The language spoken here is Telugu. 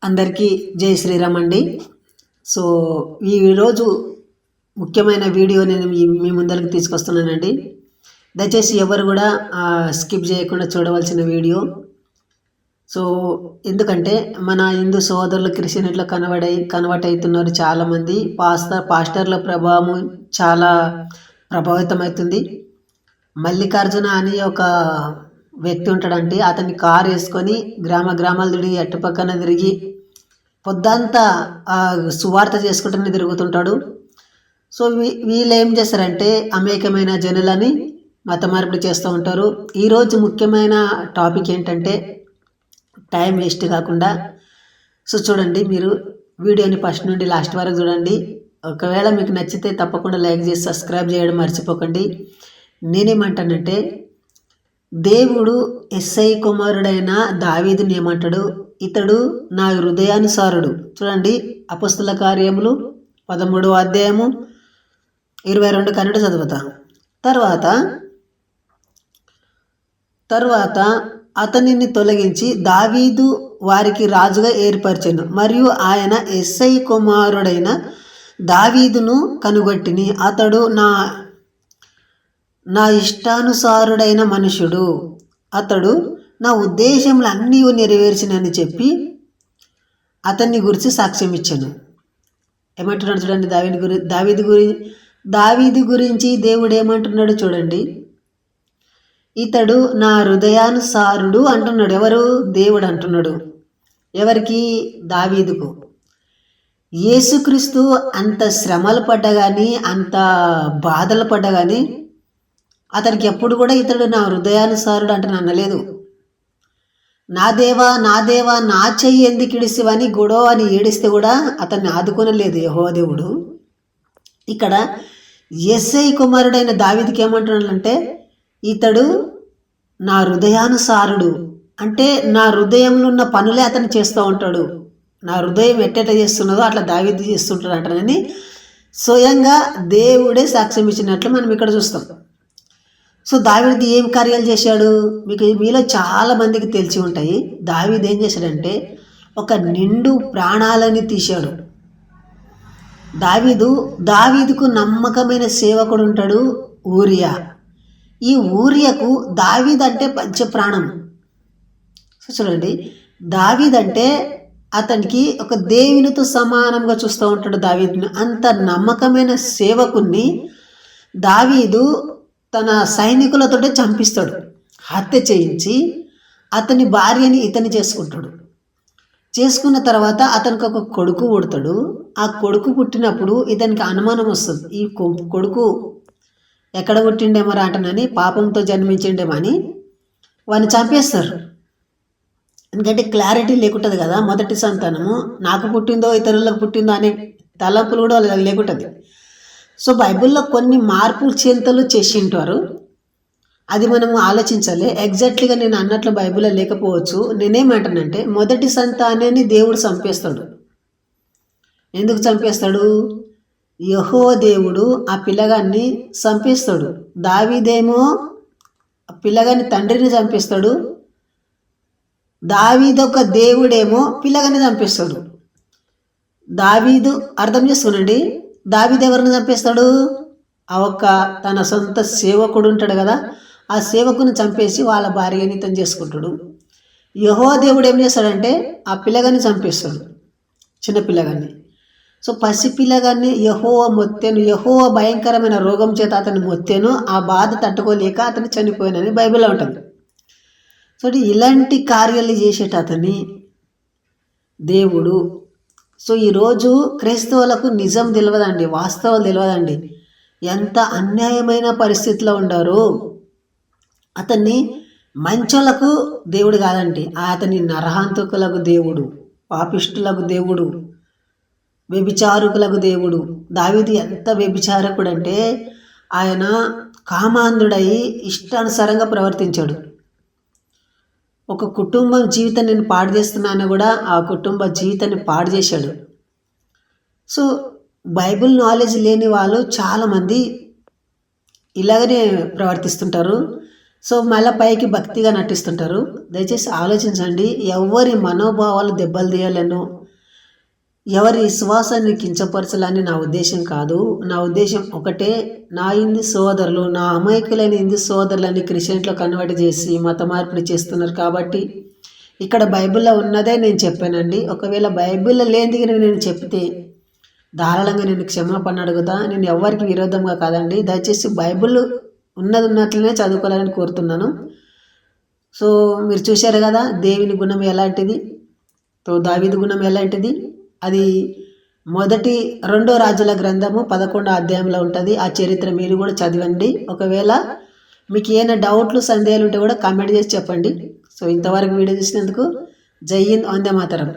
అందరికీ జై శ్రీరామ్ అండి. సో ఈరోజు ముఖ్యమైన వీడియో నేను మీ ముందరికి తీసుకొస్తున్నానండి. దయచేసి ఎవరు కూడా స్కిప్ చేయకుండా చూడవలసిన వీడియో. సో ఎందుకంటే మన హిందూ సోదరులు క్రిస్టియన్లో కన్వర్ట్ అవుతున్నారు చాలామంది. పాస్టర్ల ప్రభావం చాలా ప్రభావితమవుతుంది. మల్లికార్జున అని ఒక వ్యక్తి ఉంటాడంటే అతన్ని కారు వేసుకొని గ్రామాలు తిరిగి అట్టుపక్కన తిరిగి పొద్దంతా సువార్త చేసుకుంటూనే తిరుగుతుంటాడు. సో వీళ్ళు ఏం చేస్తారంటే అనేకమైన జనులని మత మార్పిడి చేస్తూ ఉంటారు. ఈరోజు ముఖ్యమైన టాపిక్ ఏంటంటే టైం వేస్ట్ కాకుండా సో చూడండి, మీరు వీడియోని ఫస్ట్ నుండి లాస్ట్ వరకు చూడండి. ఒకవేళ మీకు నచ్చితే తప్పకుండా లైక్ చేసి సబ్స్క్రైబ్ చేయడం మర్చిపోకండి. నేనేమంటానంటే దేవుడు ఎస్ఐ కుమారుడైన దావీదుని ఏమంటాడు, ఇతడు నా హృదయానుసారుడు. చూడండి, అపొస్తల కార్యములు 13వ అధ్యాయము 22 కన్నడ చదువుతా. తర్వాత అతనిని తొలగించి దావీదు వారికి రాజుగా ఏర్పరచెను, మరియు ఆయన ఎస్ఐ కుమారుడైన దావీదును కనుగొట్టిని. అతడు నా ఇష్టానుసారుడైన మనుషుడు, అతడు నా ఉద్దేశములు అన్నీ నెరవేర్చినని చెప్పి అతన్ని గురించి సాక్ష్యం ఇచ్చాను. ఏమంటున్నాడు చూడండి, దావీదు గురించి దేవుడు ఏమంటున్నాడు చూడండి. ఇతడు నా హృదయానుసారుడు అంటున్నాడు. ఎవరు? దేవుడు అంటున్నాడు. ఎవరికి? దావీదుకు. యేసుక్రీస్తు అంత శ్రమలు పడ్డా కానీ, అంత బాధలు పడ్డా కానీ అతనికి ఎప్పుడు కూడా ఇతడు నా హృదయానుసారుడు అంటే అనలేదు. నా దేవా నా చెయ్యి ఎందుకు ఇడిసివని గొడవ అని ఏడిస్తే కూడా అతన్ని ఆదుకొనలేదు యెహోవా దేవుడు. ఇక్కడ ఎస్ఐ కుమారుడైన దావీదుకి ఏమంటున్నాడంటే ఇతడు నా హృదయానుసారుడు అంటే నా హృదయంలో ఉన్న పనులే అతను చేస్తూ ఉంటాడు. నా హృదయం ఎట్టెట చేస్తున్నదో అట్లా దావీదు చేస్తుంటాడు అంటానని స్వయంగా దేవుడే సాక్ష్యం ఇచ్చినట్లు మనం ఇక్కడ చూస్తాం. సో దావీదు ఏం కార్యాలు చేశాడు మీలో చాలా మందికి తెలిసి ఉంటాయి. దావీదు ఏం చేశాడంటే ఒక నిండు ప్రాణాలని తీశాడు. దావీదుకు నమ్మకమైన సేవకుడు ఉంటాడు, ఊరియా. ఈ ఊరియాకు దావీదు అంటే పంచ ప్రాణం. సో చూడండి, దావీదు అంటే అతనికి ఒక దేవునితో సమానంగా చూస్తూ ఉంటాడు దావీదుని. అంత నమ్మకమైన సేవకుని దావీదు తన సైనికులతోటే చంపిస్తాడు. హత్య చేయించి అతని భార్యని ఇతని చేసుకుంటాడు. చేసుకున్న తర్వాత అతనికి ఒక కొడుకు పుడతాడు. ఆ కొడుకు పుట్టినప్పుడు ఇతనికి అనుమానం వస్తుంది, ఈ కొడుకు ఎక్కడ పుట్టిండేమో రాటనని, పాపంతో జన్మించిండేమో అని వాడిని చంపేస్తారు. ఎందుకంటే క్లారిటీ లేకుంటుంది కదా, మొదటి సంతానము నాకు పుట్టిందో ఇతరులకు పుట్టిందో అనే తలంపులు కూడా వాళ్ళకి లేకుంటుంది. సో బైబిల్లో కొన్ని మార్పులు చేంతలు చేసి ఉంటారు, అది మనము ఆలోచించాలి. ఎగ్జాక్ట్లీగా నేను అన్నట్లు బైబిల్లో లేకపోవచ్చు. నేనేమంటానంటే మొదటి సంతానాన్ని దేవుడు చంపేస్తాడు. ఎందుకు చంపేస్తాడు? యెహోవా దేవుడు ఆ పిల్లగాన్ని చంపేస్తాడు. దావీదేమో ఆ పిల్లగాని తండ్రిని చంపేస్తాడు. దావీదు ఒక దేవుడేమో పిల్లగాన్ని చంపేస్తాడు. దావీదు అర్థం చేసుకోనండి, దావీదు ఎవరిని చంపేస్తాడు? ఆ ఒక్క తన సొంత సేవకుడు ఉంటాడు కదా, ఆ సేవకుని చంపేసి వాళ్ళ భార్యని తను చేసుకుంటాడు. యెహోవా దేవుడు ఏం చేస్తాడంటే ఆ పిల్లగాన్ని చంపేస్తాడు, చిన్న పిల్లగాన్ని. సో పసి పిల్లగాన్ని యెహోవా భయంకరమైన రోగం చేత అతన్ని మొత్తేను, ఆ బాధ తట్టుకోలేక అతను చనిపోయానని బైబిల్లో ఉంటుంది. సో ఇలాంటి కార్యాలు చేసేట అతన్ని దేవుడు. సో ఈరోజు క్రైస్తవులకు నిజం తెలియదండి, వాస్తవాలు తెలియదండి. ఎంత అన్యాయమైన పరిస్థితిలో ఉండారు. అతన్ని మంచోళ్ళకు దేవుడు కాదండి, అతని నరహంతకులకు దేవుడు, పాపిష్టులకు దేవుడు, వ్యభిచారకులకు దేవుడు. దావీదు ఎంత వ్యభిచారకుడు అంటే ఆయన కామాంధుడై ఇష్టానుసారంగా ప్రవర్తించాడు. ఒక కుటుంబం జీవితం నేను పాడు చేస్తున్నాను కూడా ఆ కుటుంబ జీవితాన్ని పాడు చేశాడు. సో బైబిల్ నాలెడ్జ్ లేని వాళ్ళు చాలామంది ఇలాగనే ప్రవర్తిస్తుంటారు. సో మళ్ళీ పైకి భక్తిగా నటిస్తుంటారు. దయచేసి ఆలోచించండి. ఎవరి మనోభావాలు దెబ్బలు తీయాలను, ఎవరి విశ్వాసాన్ని కించపరచాలని నా ఉద్దేశం కాదు. నా ఉద్దేశం ఒకటే, నా హిందూ సోదరులు, నా అమాయకులైన హిందూ సోదరులని క్రిస్టియన్లో కన్వర్ట్ చేసి మత మార్పిడి చేస్తున్నారు. కాబట్టి ఇక్కడ బైబిల్లో ఉన్నదే నేను చెప్పానండి. ఒకవేళ బైబిల్లో లేనిది నేను చెప్తే ధారాళంగా నేను క్షమాపణ అడుగుతా. నేను ఎవరికి విరోధంగా కాదండి. దయచేసి బైబిల్ ఉన్నది ఉన్నట్లనే చదువుకోవాలని కోరుతున్నాను. సో మీరు చూశారు కదా దేవుని గుణం ఎలాంటిది, దావీదు గుణం ఎలాంటిది. అది 2 రాజుల గ్రంథము 11వ అధ్యాయంలో ఉంటుంది. ఆ చరిత్ర మీరు కూడా చదవండి. ఒకవేళ మీకు ఏమైనా డౌట్లు సందేహాలు ఉంటే కూడా కామెంట్ చేసి చెప్పండి. సో ఇంతవరకు వీడియో చూసినందుకు జై హింద్, వందే మాతరం.